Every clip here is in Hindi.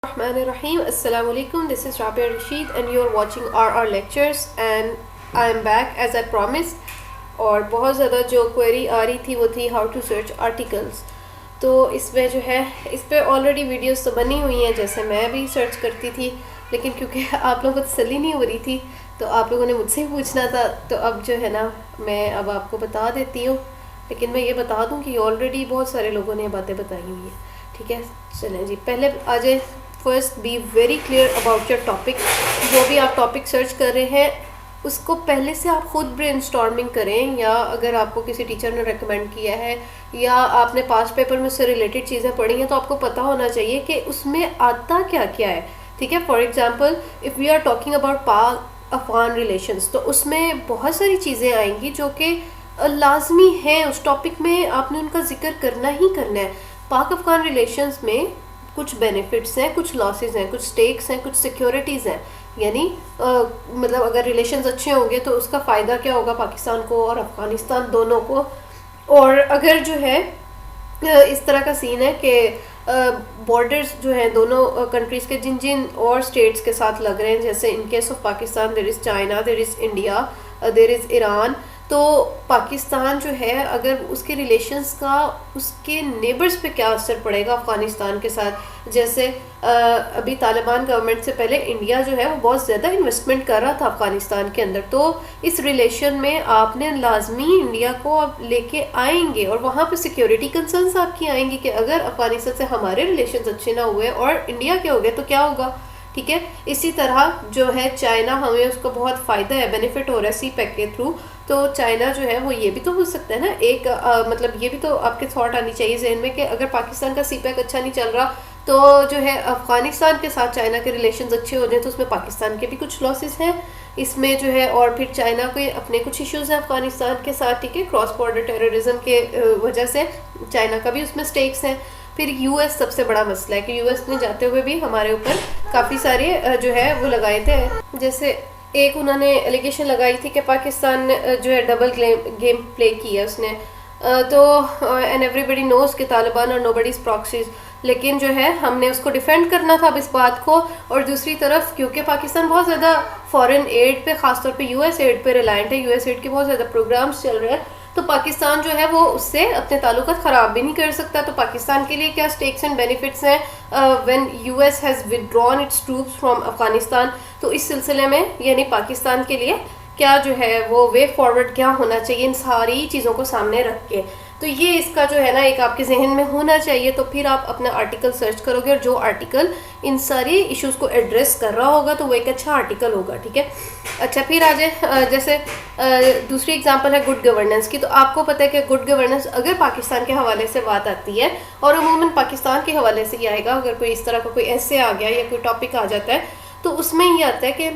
Rahim. Assalamu alaikum. This is Rabia Rashid and you are watching RR lectures and I am back as I promised. और बहुत ज़्यादा जो क्वेरी आ रही थी वो थी हाउ टू सर्च आर्टिकल्स। तो इसमें जो है इस पर ऑलरेडी वीडियोस तो बनी हुई हैं, जैसे मैं भी सर्च करती थी, लेकिन क्योंकि आप लोगों को तसल्ली नहीं हो रही थी तो आप लोगों ने मुझसे ही पूछना था, तो अब जो है ना मैं अब आपको बता देती हूँ। लेकिन मैं ये बता दूँ कि ऑलरेडी बहुत सारे लोगों ने बातें बताई हुई हैं। ठीक है, चलें जी, पहले आ जाए। First be very clear about your topic. जो भी आप टॉपिक सर्च कर रहे हैं उसको पहले से आप खुद ब्रेनस्टॉर्मिंग करें, या अगर आपको किसी टीचर ने रेकमेंड किया है या आपने पास्ट पेपर में उससे रिलेटेड चीज़ें पढ़ी हैं तो आपको पता होना चाहिए कि उसमें आता क्या क्या है। ठीक है, for example if we are talking about Pak Afghan relations, तो उसमें बहुत सारी चीज़ें आएंगी जो कि लाजमी हैं, उस टॉपिक में आपने उनका जिक्र करना ही करना है। पाक अफगान रिलेशंस में कुछ बेनिफिट्स हैं, कुछ लॉसेस हैं, कुछ स्टेक्स हैं, कुछ सिक्योरिटीज़ हैं। यानी मतलब अगर रिलेशंस अच्छे होंगे तो उसका फ़ायदा क्या होगा पाकिस्तान को और अफ़गानिस्तान दोनों को। और अगर जो है इस तरह का सीन है कि बॉर्डर्स जो हैं दोनों कंट्रीज़ के जिन जिन और स्टेट्स के साथ लग रहे हैं, जैसे in case of Pakistan there is China, there is India, there is Iran. तो पाकिस्तान जो है अगर उसके रिलेशंस का उसके नेबर्स पे क्या असर पड़ेगा अफ़गानिस्तान के साथ। जैसे अभी तालिबान गवर्नमेंट से पहले इंडिया जो है वो बहुत ज़्यादा इन्वेस्टमेंट कर रहा था अफ़गानिस्तान के अंदर, तो इस रिलेशन में आपने लाजमी इंडिया को अब लेके आएंगे और वहाँ पे सिक्योरिटी कंसर्न्स आपकी आएंगी कि अगर अफ़गानिस्तान से हमारे रिलेशन अच्छे ना हुए और इंडिया के हो गए तो क्या होगा। ठीक है, इसी तरह जो है चाइना, हमें उसका बहुत फ़ायदा है, बेनिफिट हो रहा है सी पैक के थ्रू। तो चाइना जो है वो ये भी तो हो सकता है ना एक मतलब ये भी तो आपके थॉट आनी चाहिए जहन में कि अगर पाकिस्तान का सी पैक अच्छा नहीं चल रहा तो जो है अफ़गानिस्तान के साथ चाइना के रिलेशंस अच्छे हो जाए तो उसमें पाकिस्तान के भी कुछ लॉसेस हैं इसमें जो है। और फिर चाइना के अपने कुछ इश्यूज़ हैं अफ़गानिस्तान के साथ। ठीक है, क्रॉस बॉर्डर टेररिज्म के वजह से चाइना का भी उसमें स्टेक्स हैं। फिर यूएस सबसे बड़ा मसला है कि यूएस ने जाते हुए भी हमारे ऊपर काफ़ी सारे जो है वो लगाए थे। जैसे एक उन्होंने एलिगेशन लगाई थी कि पाकिस्तान जो है डबल गेम प्ले किया उसने, तो एंड एवरीबडी नोज कि तालिबान और नोबडीज प्रॉक्सीज, लेकिन जो है हमने उसको डिफेंड करना था अब इस बात को। और दूसरी तरफ क्योंकि पाकिस्तान बहुत ज़्यादा फॉरेन एड पे, ख़ासतौर पे यूएस एड पे रिलायंट है, यूएस एड के बहुत ज़्यादा प्रोग्राम्स चल रहे हैं, तो पाकिस्तान जो है वो उससे अपने ताल्लुकात ख़राब भी नहीं कर सकता। तो पाकिस्तान के लिए क्या स्टेक्स एंड बेनिफिट्स हैं when US has withdrawn it's troops from Afghanistan. तो इस सिलसिले में यानी पाकिस्तान के लिए क्या जो है वो वे फॉरवर्ड क्या होना चाहिए इन सारी चीज़ों को सामने रख के, तो ये इसका जो है ना एक आपके जहन में होना चाहिए। तो फिर आप अपना आर्टिकल सर्च करोगे और जो आर्टिकल इन सारी इश्यूज़ को एड्रेस कर रहा होगा तो वो एक अच्छा आर्टिकल होगा। ठीक है, अच्छा फिर आ जाए जैसे दूसरी एग्जांपल है गुड गवर्नेंस की। तो आपको पता है कि गुड गवर्नेंस अगर पाकिस्तान के हवाले से बात आती है, और अमूमन पाकिस्तान के हवाले से ही आएगा, अगर कोई इस तरह का कोई ऐसे आ गया या कोई टॉपिक आ जाता है तो उसमें ये आता है कि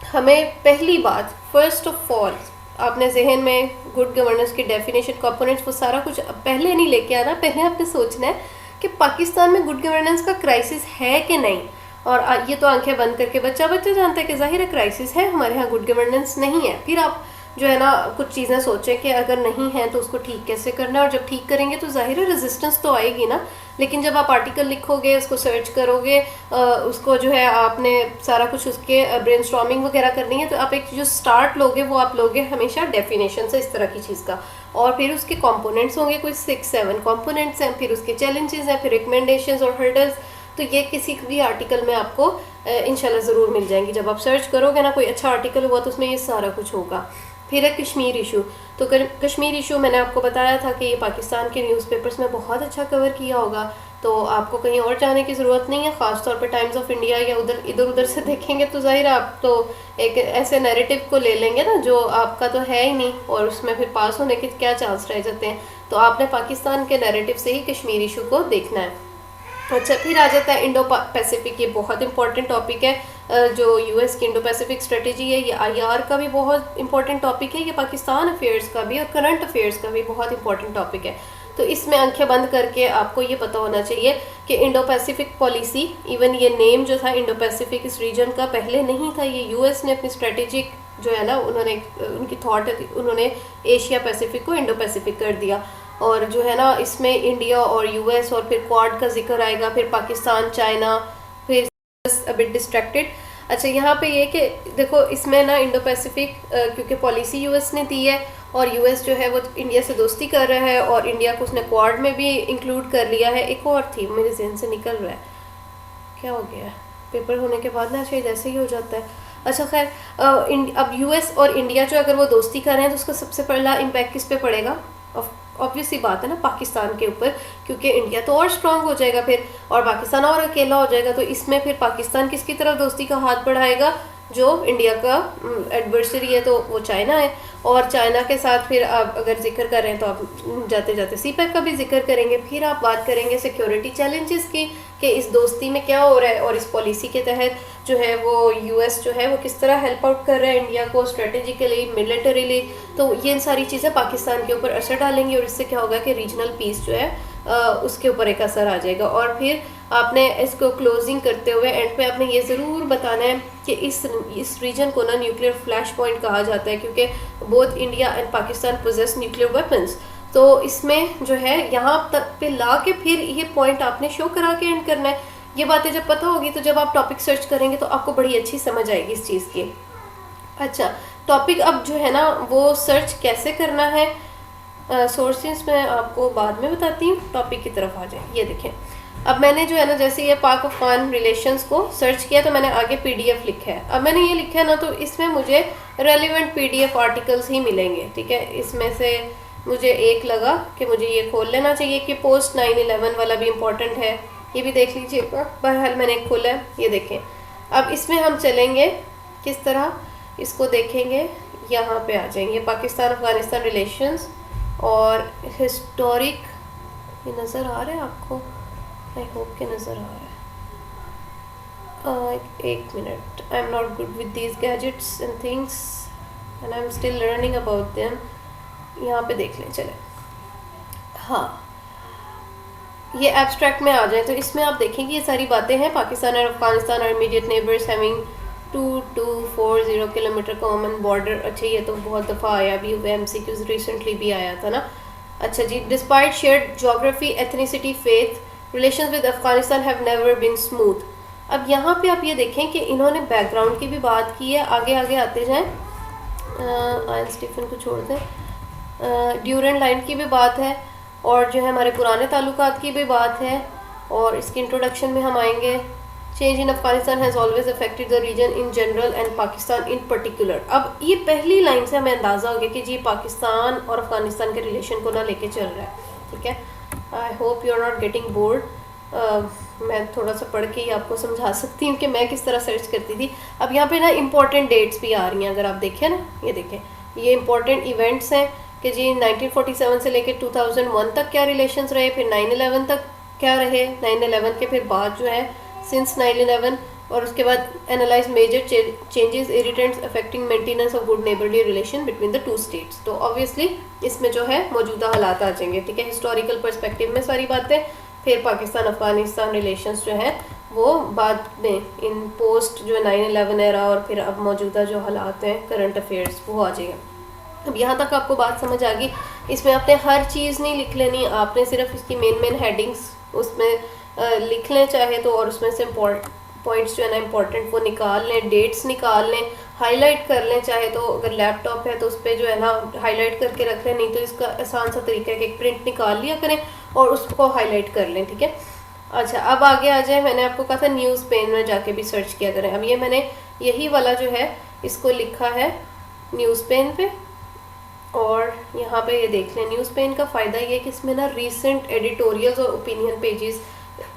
हमें पहली बात फर्स्ट ऑफ ऑल आपने जहन में गुड गवर्नेंस की डेफिनेशन, कंपोनेंट्स, वो सारा कुछ पहले नहीं लेके आना। पहले आपने सोचना है कि पाकिस्तान में गुड गवर्नेंस का क्राइसिस है कि नहीं। और ये तो आंखें बंद करके बच्चा जानता है कि जाहिर है क्राइसिस है, हमारे यहाँ गुड गवर्नेंस नहीं है। फिर आप जो है ना कुछ चीज़ें सोचें कि अगर नहीं है तो उसको ठीक कैसे करना है, और जब ठीक करेंगे तो जाहिर है रेजिस्टेंस तो आएगी ना। लेकिन जब आप आर्टिकल लिखोगे, उसको सर्च करोगे, उसको जो है आपने सारा कुछ उसके ब्रेनस्टॉर्मिंग वगैरह करनी है, तो आप एक जो स्टार्ट लोगे वो आप लोगे हमेशा डेफिनेशन से, इस तरह की चीज़ का। और फिर उसके कंपोनेंट्स होंगे कुछ 6-7 कंपोनेंट्स हैं, फिर उसके चैलेंजेस हैं, फिर रिकमेंडेशंस और हर्डल्स। तो ये किसी भी आर्टिकल में आपको इंशाल्लाह ज़रूर मिल जाएंगी। जब आप सर्च करोगे ना कोई अच्छा आर्टिकल हुआ तो उसमें ये सारा कुछ होगा। फिर है कश्मीर इशू। तो कश्मीर इशू मैंने आपको बताया था कि ये पाकिस्तान के न्यूज़पेपर्स में बहुत अच्छा कवर किया होगा, तो आपको कहीं और जाने की ज़रूरत नहीं है। ख़ासतौर पर टाइम्स ऑफ इंडिया या इधर उधर से देखेंगे तो ज़ाहिर आप तो एक ऐसे नैरेटिव को ले लेंगे ना जो आपका तो है ही नहीं, और उसमें फिर पास होने के क्या चांस रह जाते हैं। तो आपने पाकिस्तान के नैरेटिव से ही कश्मीर इशू को देखना है। अच्छा फिर आ जाता है इंडो पैसिफिक। ये बहुत इंपॉर्टेंट टॉपिक है। जो यूएस की इंडो पैसिफिक स्ट्रेटजी है, ये आईआर का भी बहुत इंपॉर्टेंट टॉपिक है, ये पाकिस्तान अफेयर्स का भी और करंट अफेयर्स का भी बहुत इंपॉर्टेंट टॉपिक है। तो इसमें आंखें बंद करके आपको ये पता होना चाहिए कि इंडो पैसिफिक पॉलिसी, इवन ये नेम जो था इंडो पैसिफिक इस रीजन का पहले नहीं था, ये यूएस ने अपनी स्ट्रेटेजिक जो है ना उन्होंने उनकी थॉट, उन्होंने एशिया पैसिफिक को इंडो पैसिफिक कर दिया। और जो है ना इसमें इंडिया और यूएस और फिर क्वाड का जिक्र आएगा, फिर पाकिस्तान, चाइना, फिर वाज अ बिट डिस्ट्रैक्टेड। अच्छा, यहाँ पे ये कि देखो इसमें ना इंडो पैसिफिक क्योंकि पॉलिसी यूएस ने दी है और यूएस जो है वो इंडिया से दोस्ती कर रहा है और इंडिया को उसने क्वाड में भी इंक्लूड कर लिया है। एक और थी मेरे जहन से निकल रहा है, क्या हो गया है, पेपर होने के बाद ना शायद ऐसे ही हो जाता है। अच्छा खैर, अब यूएस और इंडिया जो अगर वो दोस्ती कर रहे हैं तो उसका सबसे पहला इम्पैक्ट किस पे पड़ेगा? ऑब्वियस सी बात है ना, पाकिस्तान के ऊपर, क्योंकि इंडिया तो और स्ट्रांग हो जाएगा फिर और पाकिस्तान और अकेला हो जाएगा। तो इसमें फिर पाकिस्तान किसकी तरफ दोस्ती का हाथ बढ़ाएगा? जो इंडिया का एडवर्सरी है तो वो चाइना है। और चाइना के साथ फिर आप अगर जिक्र कर रहे हैं तो आप जाते जाते सीपैक का भी जिक्र करेंगे। फिर आप बात करेंगे सिक्योरिटी चैलेंजेस की कि इस दोस्ती में क्या हो रहा है और इस पॉलिसी के तहत जो है वो यूएस जो है वो किस तरह हेल्प आउट कर रहा है इंडिया को स्ट्रेटेजिकली, मिलिटरीली। तो ये सारी चीज़ें पाकिस्तान के ऊपर असर डालेंगी और इससे क्या होगा कि रीजनल पीस जो है उसके ऊपर एक असर आ जाएगा। और फिर आपने इसको क्लोजिंग करते हुए एंड पे आपने ये ज़रूर बताना है कि इस रीजन को ना न्यूक्लियर फ्लैश पॉइंट कहा जाता है क्योंकि both India and Pakistan possess nuclear weapons. तो इसमें जो है यहाँ तक पे ला के फिर ये पॉइंट आपने शो करा के एंड करना है। ये बातें जब पता होगी तो जब आप टॉपिक सर्च करेंगे तो आपको बड़ी अच्छी समझ आएगी इस चीज़ की। अच्छा, टॉपिक अब जो है ना वो सर्च कैसे करना है, सोर्सेज मैं आपको बाद में बताती हूँ। टॉपिक की तरफ आ जाए। ये देखें, अब मैंने जो है ना जैसे ये पाक अफगान रिलेशंस को सर्च किया तो मैंने आगे पीडीएफ लिखा है। अब मैंने ये लिखा है ना तो इसमें मुझे रेलिवेंट पीडीएफ आर्टिकल्स ही मिलेंगे, ठीक है। इसमें से मुझे एक लगा कि मुझे ये खोल लेना चाहिए कि पोस्ट 9/11 वाला भी इम्पोर्टेंट है, ये भी देख लीजिएगा। बहरहाल मैंने एक खोला है, ये देखें। अब इसमें हम चलेंगे किस तरह इसको देखेंगे, यहाँ पे आ जाएंगे पाकिस्तान अफगानिस्तान रिलेशंस और हिस्टोरिक। ये नज़र आ रहा है आपको? आई होप के नज़र आ रहा है। एक minute, I am not good with these gadgets and things and I am still learning about them. यहाँ पे देख लें, चले। हाँ, ये एब्स्ट्रैक्ट में आ जाए तो इसमें आप देखेंगे ये सारी बातें हैं। पाकिस्तान और अफगानिस्तान और immediate neighbours having 2240 kilometre common border. अच्छा, ये तो बहुत दफ़ा आया भी हुआ है, एमसीक्यूज रिसेंटली भी आया था ना। अच्छा जी, despite shared geography, ethnicity, faith, relations with Afghanistan have never been smooth. अब यहाँ पे आप ये देखें कि इन्होंने बैकग्राउंड की भी बात की है। आगे आगे आते जाएं, आयन स्टीफन को छोड़ दें। ड्यूरेंट लाइन की भी बात है और जो है हमारे पुराने ताल्लुकात की भी बात है और इसकी इंट्रोडक्शन में हम आएंगे। Change in Afghanistan has always affected the region in general and Pakistan in particular. अब ये पहली लाइन से हमें अंदाज़ा हो गया कि जी पाकिस्तान और अफगानिस्तान के रिलेशन को ना लेके चल रहा है, ठीक है। I hope you are not getting bored. मैं थोड़ा सा पढ़ के ही आपको समझा सकती हूँ कि मैं किस तरह सर्च करती थी। अब यहाँ पे ना इंपॉर्टेंट डेट्स भी आ रही हैं, अगर आप देखें ना, ये देखें, ये इंपॉर्टेंट इवेंट्स हैं कि जी 1947 से लेकर 2001 तक क्या रिलेशंस रहे, फिर 9/11 तक क्या रहे, 9/11 के फिर बाद जो है सिंस 9/11, और उसके बाद analyse major changes irritants affecting maintenance of good neighbourly relation between the two states. So obviously इसमें जो है मौजूदा हालात आ जाएंगे, ठीक है, हिस्टोरिकल पर्सपेक्टिव में सारी बातें। फिर पाकिस्तान अफगानिस्तान रिलेशंस जो है वो बाद में इन पोस्ट जो 9/11 एरा और फिर अब मौजूदा जो हालात हैं करंट अफेयर्स वो आ जाएगा। अब यहाँ तक आपको बात समझ आ गई। इसमें आपने हर चीज़ नहीं लिख लेनी, आपने सिर्फ इसकी मेन हेडिंग्स उसमें लिख लें चाहे तो, और उसमें से पॉइंट्स जो है ना इंपॉर्टेंट वो निकाल लें, डेट्स निकाल लें, हाईलाइट कर लें चाहे तो। अगर लैपटॉप है तो उस पर जो है ना हाईलाइट करके रख लें, नहीं तो इसका आसान सा तरीका है कि एक प्रिंट निकाल लिया करें और उसको हाईलाइट कर लें, ठीक है। अच्छा, अब आगे आ जाए। मैंने आपको कहा था न्यूज़ पेन में जाके भी सर्च किया करें। अब ये मैंने यही वाला जो है इसको लिखा है न्यूज़ पेन पे, और यहाँ पे ये देख लें। न्यूज़ पेन का फ़ायदा ये है कि इसमें ना रीसेंट एडिटोरियल्स और ओपिनियन पेजेस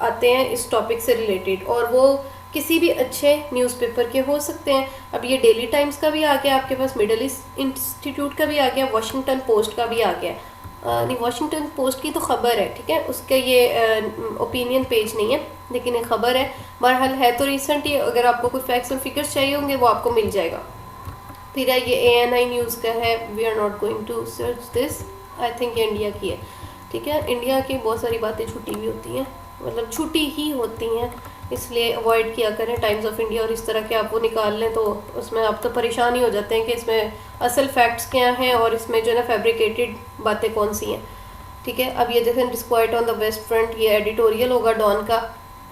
आते हैं इस टॉपिक से रिलेटेड, और वो किसी भी अच्छे न्यूज़पेपर के हो सकते हैं। अब ये डेली टाइम्स का भी आ गया आपके पास, मिडल ईस्ट इंस्टीट्यूट का भी आ गया, वॉशिंगटन पोस्ट का भी आ गया। नहीं, वॉशिंगटन पोस्ट की तो ख़बर है, ठीक है, उसका ये ओपिनियन पेज नहीं है, लेकिन ये ख़बर है। बहरहाल है तो रिसेंट ही, अगर आपको कोई फैक्ट्स और फिगर्स चाहिए होंगे वो आपको मिल जाएगा। फिर ये ANI न्यूज़ का है, we are not going to search this, I think ये इंडिया की है, ठीक है। इंडिया की बहुत सारी बातें छुट्टी भी होती हैं, मतलब छुट्टी ही होती हैं, इसलिए अवॉइड किया करें। टाइम्स ऑफ इंडिया और इस तरह के आप वो निकाल लें तो उसमें आप तो परेशान ही हो जाते हैं कि इसमें असल फैक्ट्स क्या हैं और इसमें जो है ना फैब्रिकेटेड बातें कौन सी हैं, ठीक है। अब ये देखें, disquiet on the west front, ये एडिटोरियल होगा डॉन का,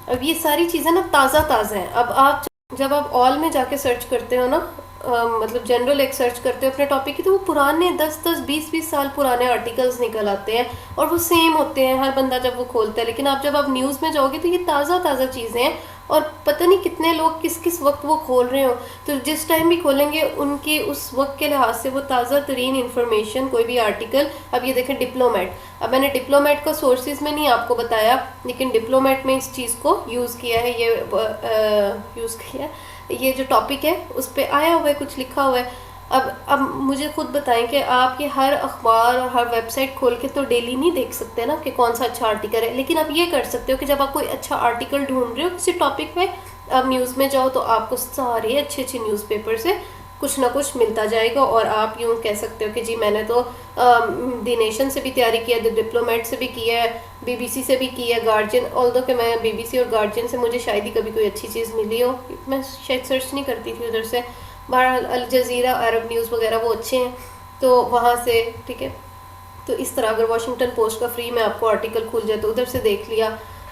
अब ये सारी चीज़ें ना ताज़ा ताज़ा हैं। अब आप जब आप ऑल में जाके सर्च करते हो ना, मतलब जनरल एक सर्च करते हो अपने टॉपिक की, तो वो पुराने 10-10 20-20 साल पुराने आर्टिकल्स निकल आते हैं और वो सेम होते हैं हर बंदा जब वो खोलता है। लेकिन आप जब आप न्यूज़ में जाओगे तो ये ताज़ा ताज़ा चीज़ें हैं और पता नहीं कितने लोग किस किस वक्त वो खोल रहे हो, तो जिस टाइम भी खोलेंगे उनके उस वक्त के लिहाज से वो ताज़ा तरीन इंफॉर्मेशन कोई भी आर्टिकल। अब ये देखें डिप्लोमेट, अब मैंने डिप्लोमेट का सोर्सेज में नहीं आपको बताया, लेकिन डिप्लोमेट में इस चीज़ को यूज़ किया है, ये यूज़ किया है, ये जो टॉपिक है उस पर आया हुआ है, कुछ लिखा हुआ है। अब मुझे खुद बताएं कि आप ये हर अखबार और हर वेबसाइट खोल के तो डेली नहीं देख सकते ना कि कौन सा अच्छा आर्टिकल है, लेकिन आप ये कर सकते हो कि जब आप कोई अच्छा आर्टिकल ढूंढ रहे हो किसी टॉपिक पे, आप न्यूज़ में जाओ तो आपको सारे अच्छे अच्छे न्यूज़पेपर से कुछ ना कुछ मिलता जाएगा और आप यूँ कह सकते हो कि जी मैंने तो द नेशन से भी तैयारी किया, द डिप्लोमेट से भी किया है, बीबीसी से भी किया है, गार्जियन, ऑल्दो कि मैं बीबीसी और गार्जियन से मुझे शायद ही कभी कोई अच्छी चीज़ मिली हो, मैं शायद सर्च नहीं करती थी उधर से। बहरहाल अल जज़ीरा, अरब न्यूज़ वगैरह वो अच्छे हैं तो वहाँ से, ठीक है। तो इस तरह अगर वाशिंगटन पोस्ट का फ्री में आपको आर्टिकल खुल जाए तो उधर से देख लिया,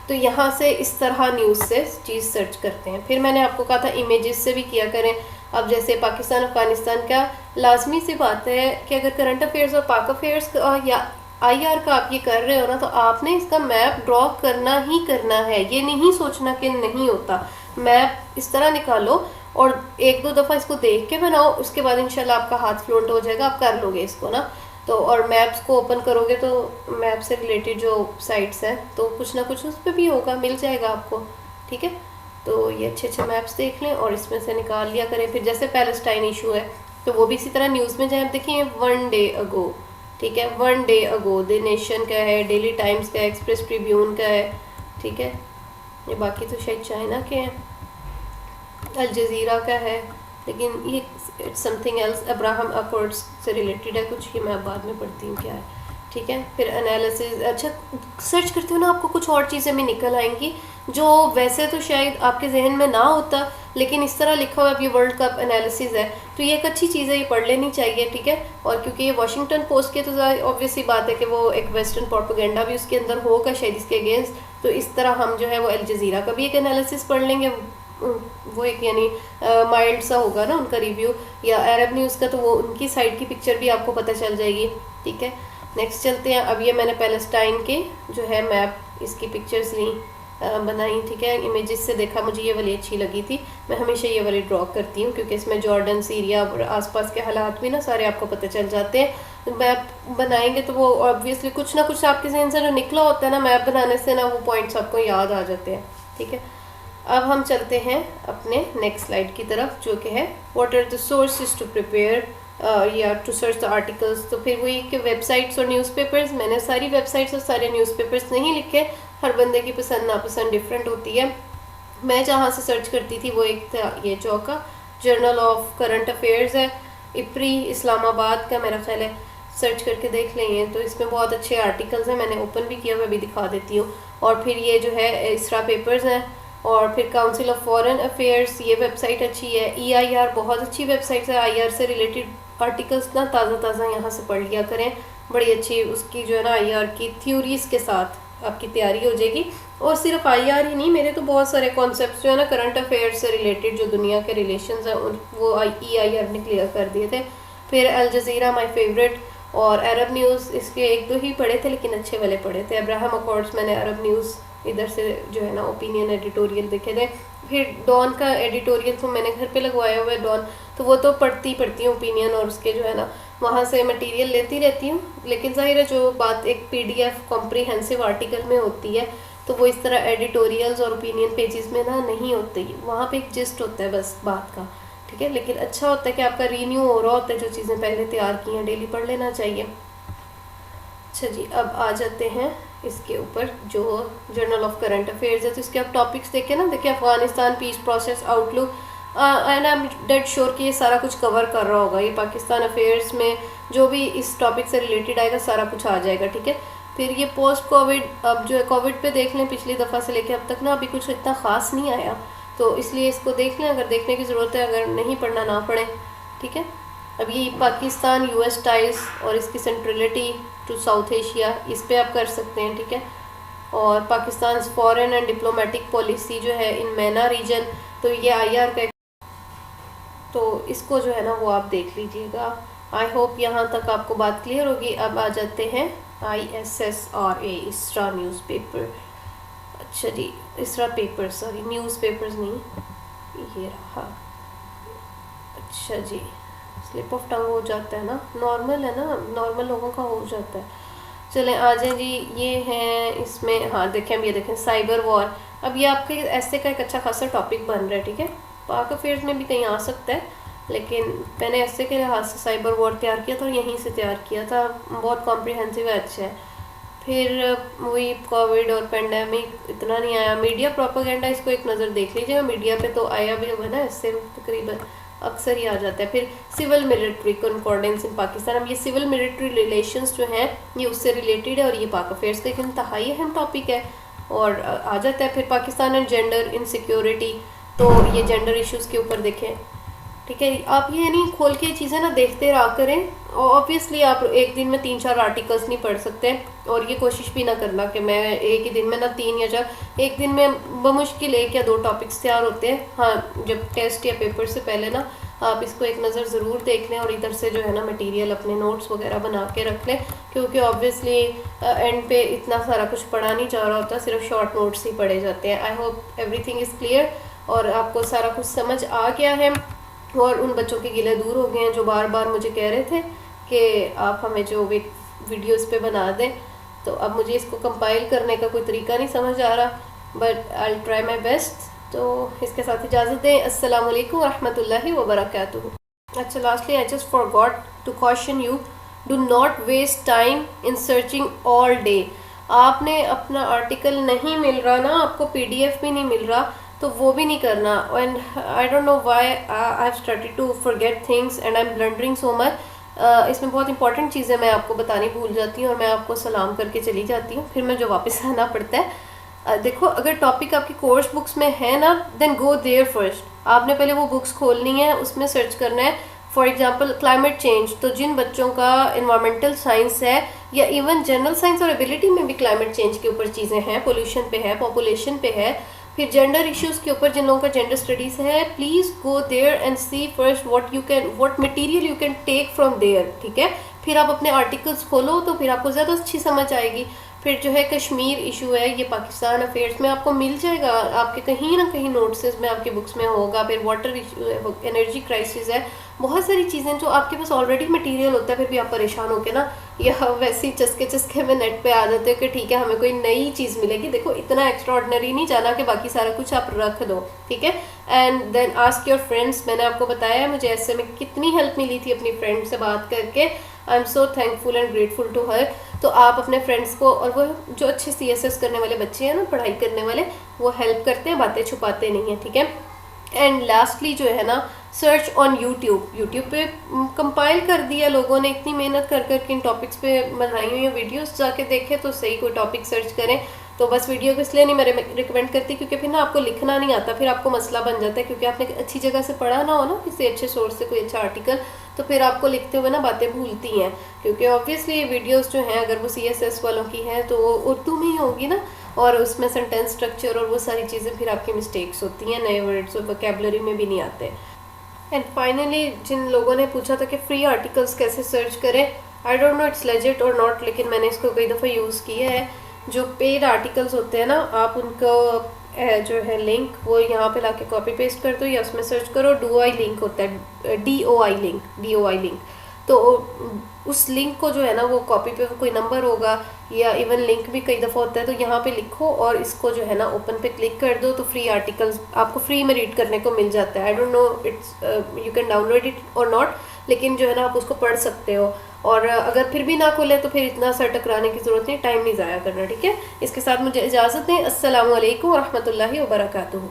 तो यहाँ से इस तरह न्यूज़ से चीज़ सर्च करते हैं। फिर मैंने आपको कहा था इमेजेस से भी किया करें। अब जैसे पाकिस्तान अफगानिस्तान का लाजमी सी बात है कि अगर करंट अफेयर्स और पाक अफेयर्स का या आईआर का आप ये कर रहे हो ना, तो आपने इसका मैप ड्रॉ करना ही करना है, ये नहीं सोचना कि नहीं होता। मैप इस तरह निकालो और एक दो दफ़ा इसको देख के बनाओ, उसके बाद इंशाल्लाह आपका हाथ फ्लोट हो जाएगा, आप कर लोगे इसको ना। तो और मैप्स को ओपन करोगे तो मैप से रिलेटेड जो साइट्स हैं तो कुछ ना कुछ उस पर भी होगा, मिल जाएगा आपको, ठीक है। तो ये अच्छे अच्छे मैप्स देख लें और इसमें से निकाल लिया करें। फिर जैसे पैलेस्टाइन इशू है तो वो भी इसी तरह न्यूज़ में जाए, देखिए 1 डे अगो, ठीक है, 1 डे अगो द नेशन का है, डेली टाइम्स का है, एक्सप्रेस ट्रिब्यून का है, ठीक है। ये बाकी तो शायद चाइना के हैं, अल जज़ीरा का है, लेकिन ये it's something else, Abraham accords से रिलेटेड है कुछ, ये मैं अब बाद में पढ़ती हूँ क्या है, ठीक है। फिर एनालिसिस, अच्छा सर्च करते हो ना आपको कुछ और चीज़ें भी निकल आएंगी जो वैसे तो शायद आपके जहन में ना होता, लेकिन इस तरह लिखा हुआ अब ये वर्ल्ड कप एनालिसिस है तो ये एक अच्छी चीज़ है, ये पढ़ लेनी चाहिए, ठीक है। और क्योंकि ये वाशिंगटन पोस्ट के तो ऑब्वियसली बात है कि वो एक वेस्टर्न प्रोपेगेंडा भी उसके अंदर होगा शायद इसके अगेंस्ट, तो इस तरह हम जो है वो अल जज़ीरा का भी एक एनालिसिस पढ़ लेंगे, वो एक यानी माइल्ड सा होगा ना उनका रिव्यू, या अरब न्यूज़ का तो वो उनकी साइड की पिक्चर भी आपको पता चल जाएगी, ठीक है। नेक्स्ट चलते हैं। अब ये मैंने पैलेस्टाइन के जो है मैप इसकी पिक्चर्स ली, बनाई, ठीक है, इमेजेस से देखा, मुझे ये वाली अच्छी लगी थी, मैं हमेशा ये वाली ड्रॉ करती हूँ क्योंकि इसमें जॉर्डन, सीरिया और आसपास के हालात भी ना सारे आपको पता चल जाते हैं। मैप बनाएंगे तो वो ऑब्वियसली कुछ ना कुछ आपके जहन से जो निकला होता है ना मैप बनाने से ना, वो पॉइंट्स आपको याद आ जाते हैं, ठीक है। अब हम चलते हैं अपने नेक्स्ट स्लाइड की तरफ जो कि है what are the sources to prepare या टू सर्च द आर्टिकल्स। तो फिर वही कि वेबसाइट्स और न्यूज़पेपर्स, मैंने सारी वेबसाइट्स और सारे न्यूज़पेपर्स नहीं लिखे, हर बंदे की पसंद नापसंद डिफरेंट होती है। मैं जहाँ से सर्च करती थी वो एक था ये चौका जर्नल ऑफ करंट अफेयर्स है, इप्री इस्लामाबाद का मेरा ख्याल है, सर्च करके देख लेंगे तो इसमें बहुत अच्छे आर्टिकल्स हैं, मैंने ओपन भी किया हुआ, भी दिखा देती हूँ। और फिर ये जो है इसरा पेपर्स हैं, और फिर काउंसिल ऑफ फॉरेन अफेयर्स, ये वेबसाइट अच्छी है, EIR बहुत अच्छी वेबसाइट है, IR से रिलेटेड आर्टिकल्स ना ताज़ा ताज़ा यहाँ से पढ़ लिया करें, बड़ी अच्छी उसकी जो है ना IR की थ्योरीज के साथ आपकी तैयारी हो जाएगी। और सिर्फ IR ही नहीं, मेरे तो बहुत सारे कॉन्सेप्ट जो है ना करंट अफेयर्स से रिलेटेड जो दुनिया के रिलेशंस हैं वो EIR ने क्लियर कर दिए थे। फिर अल जज़ीरा माई फेवरेट, और अरब न्यूज़ इसके एक दो ही पढ़े थे लेकिन अच्छे वाले पढ़े थे। अब्राहम अकॉर्ड्स मैंने अरब न्यूज़ इधर से जो है ना ओपिनियन एडिटोरियल देखे थे। फिर डॉन का एडिटोरियल तो मैंने घर पे लगवाया हुआ है डॉन, तो वो तो पढ़ती हूँ ओपिनियन, और उसके जो है ना वहाँ से मटेरियल लेती रहती हूँ। लेकिन जाहिर है जो बात एक PDF कॉम्प्रीहेंसिव आर्टिकल में होती है तो वो इस तरह एडिटोरियल्स और ओपिनियन पेजेस में ना नहीं होती, वहाँ पे एक जिस्ट होता है बस बात का, ठीक है। लेकिन अच्छा होता है कि आपका रीन्यू हो रहा होता है, जो चीज़ें पहले तैयार की हैं डेली पढ़ लेना चाहिए। अच्छा जी, अब आ जाते हैं इसके ऊपर जो जर्नल ऑफ करंट अफेयर्स है, तो इसके आप टॉपिक्स देखें ना, देखिए Afghanistan peace process outlook, and I am dead sure कि ये सारा कुछ कवर कर रहा होगा, ये पाकिस्तान अफेयर्स में जो भी इस टॉपिक से रिलेटेड आएगा सारा कुछ आ जाएगा, ठीक है। फिर ये पोस्ट कोविड, अब जो है कोविड पे देख लें, पिछली दफ़ा से लेकर अब तक ना अभी कुछ इतना ख़ास नहीं आया, तो इसलिए इसको देख लें, अगर देखने की ज़रूरत है, अगर नहीं पढ़ना ना पढ़ें, ठीक है। अब ये पाकिस्तान US टाइज और इसकी सेंट्रलिटी टू साउथ एशिया, इस पे आप कर सकते हैं, ठीक है। और Pakistan foreign and diplomatic policy जो है इन मैना रीजन, तो ये IR का, तो इसको जो है ना वो आप देख लीजिएगा। आई होप यहाँ तक आपको बात क्लियर होगी। अब आ जाते हैं ISSRA, इसरा न्यूज़पेपर। अच्छा जी, इसरा पेपर, सॉरी न्यूज़पेपर्स नहीं, ये रहा। अच्छा जी, स्लिप ऑफ टंग हो जाता है ना, नॉर्मल है ना, नॉर्मल लोगों का हो जाता है। चलें आ जाए जी, ये हैं इसमें, हाँ देखें, अब ये देखें साइबर वॉर। अब ये आपके ऐसे का एक अच्छा खासा टॉपिक बन रहा है, ठीक है। पाक अफेयर्स में भी कहीं आ सकता है, लेकिन मैंने ऐसे के लिहाज से साइबर वॉर तैयार किया था और यहीं से तैयार किया था। बहुत कॉम्प्रिहेंसिव है, अच्छा है। फिर वही कोविड और पेंडेमिक इतना नहीं आया। मीडिया प्रोपेगेंडा, इसको एक नज़र देख लीजिएगा, मीडिया पे तो आया भी होगा ना, इससे तकरीबन अक्सर ही आ जाता है। फिर सिविल मिलिट्री कॉन्कॉर्डेंस इन पाकिस्तान। अब ये सिविल मिलिट्री रिलेशंस जो हैं ये उससे रिलेटेड है और ये पाक अफेयर्स का एक इंतहाई अहम टॉपिक है और आ जाता है। फिर पाकिस्तान एंड जेंडर इनसिक्योरिटी, तो ये जेंडर इश्यूज़ के ऊपर देखें, ठीक है। आप ये नहीं खोल के चीज़ें ना देखते रहा करें, और ऑब्वियसली आप एक दिन में 3-4 आर्टिकल्स नहीं पढ़ सकते, और ये कोशिश भी ना करना कि मैं एक ही दिन में ना 3 या 4, एक दिन में बमुश्किल 1 या 2 टॉपिक्स तैयार होते हैं। हाँ, जब टेस्ट या पेपर से पहले ना आप इसको एक नज़र ज़रूर देख लें, और इधर से जो है ना मटेरियल अपने नोट्स वगैरह बना के रख लें, क्योंकि ऑब्वियसली एंड पे इतना सारा कुछ पढ़ा नहीं जा रहा होता, सिर्फ शॉर्ट नोट्स ही पढ़े जाते हैं। I hope everything is clear और आपको सारा कुछ समझ आ गया है, और उन बच्चों के गिले दूर हो गए हैं जो बार बार मुझे कह रहे थे कि आप हमें जो वीडियोस पे बना दें। तो अब मुझे इसको कंपाइल करने का कोई तरीका नहीं समझ आ रहा, but I will try my best. तो इसके साथ इजाज़त दें। अस्सलाम वालेकुम रहमतुल्लाहि व बरकातुहू। अच्छा, lastly I just forgot to caution you, do not waste time in searching all day. आपने अपना आर्टिकल नहीं मिल रहा ना, आपको PDF भी नहीं मिल रहा, तो वो भी नहीं करना। And I don't know why I have started to forget things and I am blundering so much. इसमें बहुत इंपॉर्टेंट चीज़ें मैं आपको बतानी भूल जाती हूँ और मैं आपको सलाम करके चली जाती हूँ, फिर मैं जो वापस आना पड़ता है। देखो, अगर टॉपिक आपकी कोर्स बुक्स में है ना, देन गो देयर फर्स्ट। आपने पहले वो बुक्स खोलनी है, उसमें सर्च करना है। फॉर एग्जाम्पल क्लाइमेट चेंज, तो जिन बच्चों का इन्वायरमेंटल साइंस है या इवन जनरल साइंस और एबिलिटी में भी क्लाइमेट चेंज के ऊपर चीज़ें हैं, पोल्यूशन पे है, पॉपुलेशन पे है, फिर जेंडर इश्यूज़ के ऊपर जिन लोगों का जेंडर स्टडीज़ है, please go there and see first what material you can take from there, ठीक है। फिर आप अपने आर्टिकल्स खोलो तो फिर आपको ज़्यादा अच्छी समझ आएगी। फिर जो है कश्मीर इशू है, ये पाकिस्तान अफेयर्स में आपको मिल जाएगा, आपके कहीं ना कहीं नोट्स में आपकी बुक्स में होगा। फिर वाटर इशू है, एनर्जी क्राइसिस है, बहुत सारी चीज़ें जो आपके पास ऑलरेडी मटेरियल होता है, फिर भी आप परेशान होकर ना या वैसे ही चस्के में नेट पे आ जाते हो कि ठीक है हमें कोई नई चीज़ मिलेगी। देखो, इतना एक्स्ट्रा ऑर्डिनरी नहीं जाना कि बाकी सारा कुछ आप रख दो, ठीक है। And then ask your friends. मैंने आपको बताया मुझे ऐसे में कितनी हेल्प मिली थी अपनी फ्रेंड से बात करके। I am so thankful and grateful to her. तो आप अपने फ्रेंड्स को, और वो जो अच्छे CSS करने वाले बच्चे हैं ना, पढ़ाई करने वाले, वो हेल्प करते हैं, बातें छुपाते नहीं हैं, ठीक है। एंड लास्टली जो है ना, सर्च ऑन यूट्यूब पे कंपाइल कर दिया लोगों ने, इतनी मेहनत कर कर के इन टॉपिक्स पे बनाई हुई हैं वीडियोस, जाके देखें तो सही, कोई टॉपिक सर्च करें। तो बस वीडियो को इसलिए नहीं मैं रिकमेंड करती क्योंकि फिर ना आपको लिखना नहीं आता, फिर आपको मसला बन जाता है, क्योंकि आपने अच्छी जगह से पढ़ा ना हो ना, किसी अच्छे सोर्स से कोई अच्छा आर्टिकल, तो फिर आपको लिखते हुए ना बातें भूलती हैं। क्योंकि ऑब्वियसली ये वीडियोस जो हैं, अगर वो CSS वालों की हैं तो वो उर्दू में ही होगी ना, और उसमें सेंटेंस स्ट्रक्चर और वो सारी चीज़ें फिर आपकी मिस्टेक्स होती हैं, नए वर्ड्स और वोकैबुलरी में भी नहीं आते। एंड फाइनली जिन लोगों ने पूछा था कि फ्री आर्टिकल्स कैसे सर्च करें, आई डोंट नो इट्स लेजिट और नॉट, लेकिन मैंने इसको कई दफ़ा यूज़ किया है। जो पेड आर्टिकल्स होते हैं ना, आप उनको जो है लिंक वो यहाँ पे लाके कॉपी पेस्ट कर दो या उसमें सर्च करो, DOI लिंक होता है, DOI लिंक। तो उस लिंक को जो है ना, वो कॉपी पे कोई नंबर होगा या इवन लिंक भी कई दफ़ा होता है, तो यहाँ पे लिखो और इसको जो है ना ओपन पे क्लिक कर दो, तो फ्री आर्टिकल्स आपको फ्री में रीड करने को मिल जाता है। आई don't no it's you can download it और नॉट, लेकिन जो है ना आप उसको पढ़ सकते हो। और अगर फिर भी ना खोले तो फिर इतना सर टकराने की ज़रूरत नहीं, टाइम नहीं ज़ाया करना, ठीक है। इसके साथ मुझे इजाज़त दें। अस्सलामु अलैकुम रहमतुल्लाहि व बरकातुहू।